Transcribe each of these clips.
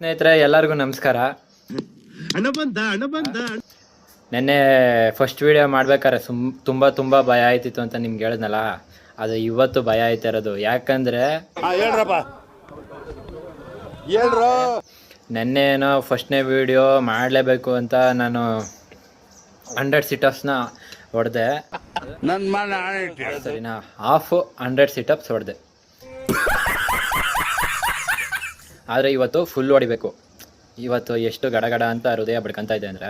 ಸ್ನೇಹಿತರೆ ಎಲ್ಲರಿಗೂ ನಮಸ್ಕಾರ. ನೆನ್ನೆ ಫಸ್ಟ್ ವಿಡಿಯೋ ಮಾಡ್ಬೇಕಾದ್ರೆ ತುಂಬ ಭಯ ಆಯ್ತಿತ್ತು ಅಂತ ನಿಮ್ಗೆ ಹೇಳಿದ್ನಲ್ಲ, ಅದು ಇವತ್ತು ಭಯ ಆಯ್ತಾ ಇರೋದು. ಯಾಕಂದ್ರೆ ನೆನ್ನೆ ಏನೋ ಫಸ್ಟ್ನೇ ವಿಡಿಯೋ ಮಾಡಲೇಬೇಕು ಅಂತ ನಾನು 100 ಸಿಟಪ್ಸ್ನ ಹೊಡೆದೆ. ಸರಿನಾ, 100 ಸಿಟಪ್ಸ್ ಹೊಡೆದೆ. ಆದರೆ ಇವತ್ತು ಫುಲ್ ಹೊಡಿಬೇಕು. ಇವತ್ತು ಎಷ್ಟು ಗಡಗಡ ಅಂತ ಹೃದಯ ಬಡ್ಕೊಂತ ಇದೆ ಅಂದರೆ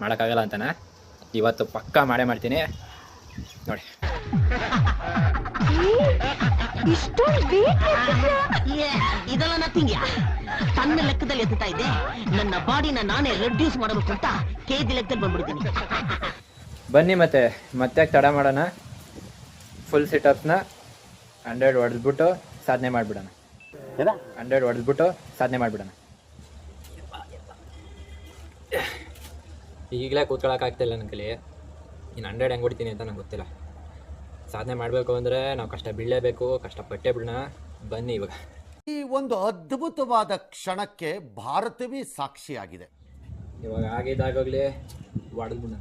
ಮಾಡೋಕ್ಕಾಗಲ್ಲ ಅಂತಾನೆ. ಇವತ್ತು ಪಕ್ಕಾ ಮಾಡ್ತೀನಿ ನೋಡಿ. ಇದೆಲ್ಲ ನಥಿಂಗ್. ತನ್ನ ಲೆಕ್ಕದಲ್ಲಿ ಎತ್ತುತ್ತಾ ಇದ್ದೆ. ನನ್ನ ಬಾಡಿನ ನಾನೇ ರೆಡ್ಯೂಸ್ ಮಾಡಬೇಕು ಅಂತ ಕೆಜಿ ಲೆಕ್ಕದಲ್ಲಿ ಬಂದ್ಬಿಡ್ತೀನಿ. ಬನ್ನಿ ಮತ್ತೆ ತಡ ಮಾಡೋಣ. ಫುಲ್ ಸಿಟಪ್ಸ್ನ 100 ಹೊಡೆದ್ಬಿಟ್ಟು ಸಾಧನೆ ಮಾಡಿಬಿಡೋಣ. 100 ಹೊಡೆದ್ಬಿಟ್ಟು ಸಾಧನೆ ಮಾಡಿಬಿಡೋಣ. ಈಗಲೇ ಕೂತ್ಕೊಳ್ಳೋಕ್ಕಾಗ್ತಿಲ್ಲ ನನ್ನ ಕೈಲಿ. ಇನ್ನು 100 ಹೆಂಗೆ ಹೊಡಿತೀನಿ ಅಂತ ನಂಗೆ ಗೊತ್ತಿಲ್ಲ. ಸಾಧನೆ ಮಾಡಬೇಕು ಅಂದರೆ ನಾವು ಕಷ್ಟ ಬೀಳಲೇಬೇಕು, ಕಷ್ಟಪಟ್ಟೇ ಬಿಡೋಣ. ಬನ್ನಿ ಇವಾಗ. ಈ ಒಂದು ಅದ್ಭುತವಾದ ಕ್ಷಣಕ್ಕೆ ಭಾರತವೇ ಸಾಕ್ಷಿಯಾಗಿದೆ. ಇವಾಗ ಆಗಿದ್ದಾಗಲೇ ಹೊಡೆದ್ಬಿಡೋಣ.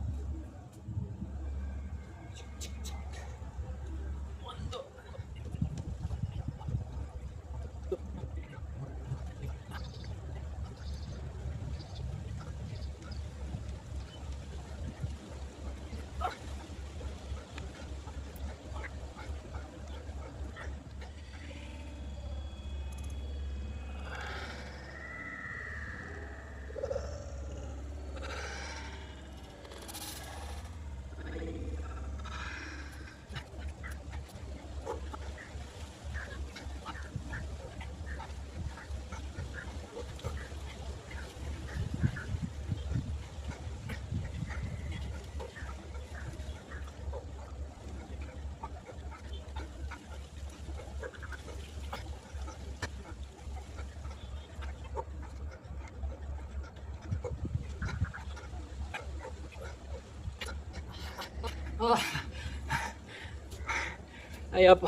ಅಯ್ಯಪ್ಪ,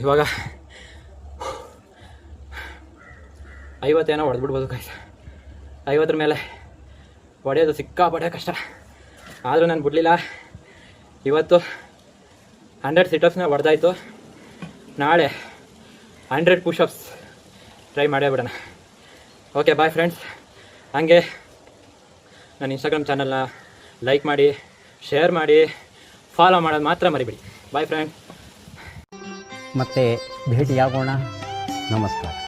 ಇವಾಗ 50 ಏನೋ ಹೊಡೆದ್ಬಿಡ್ಬೋದು ಕಾಯ್ಸ. 50 ಮೇಲೆ ಹೊಡೆಯೋದು ಸಿಕ್ಕಾಪಟ್ಟೆ ಕಷ್ಟ. ಆದರೂ ನಾನು ಬಿಡಲಿಲ್ಲ. ಇವತ್ತು 100 ಸಿಟಪ್ಸ್ನ ಹೊಡೆದಾಯ್ತು. ನಾಳೆ 100 ಪುಷಪ್ಸ್ ಟ್ರೈ ಮಾಡೇ ಬಿಡೋಣ. Okay, bye friends. ಹಾಗೆ ನನ್ನ ಇನ್ಸ್ಟಾಗ್ರಾಮ್ ಚಾನಲ್ನ ಲೈಕ್ ಮಾಡಿ, ಶೇರ್ ಮಾಡಿ, ಫಾಲೋ ಮಾಡೋದು ಮಾತ್ರ ಮರಿಬೇಡಿ. Boy friend. ಮತ್ತೆ ಭೇಟಿಯಾಗೋಣ. ನಮಸ್ಕಾರ.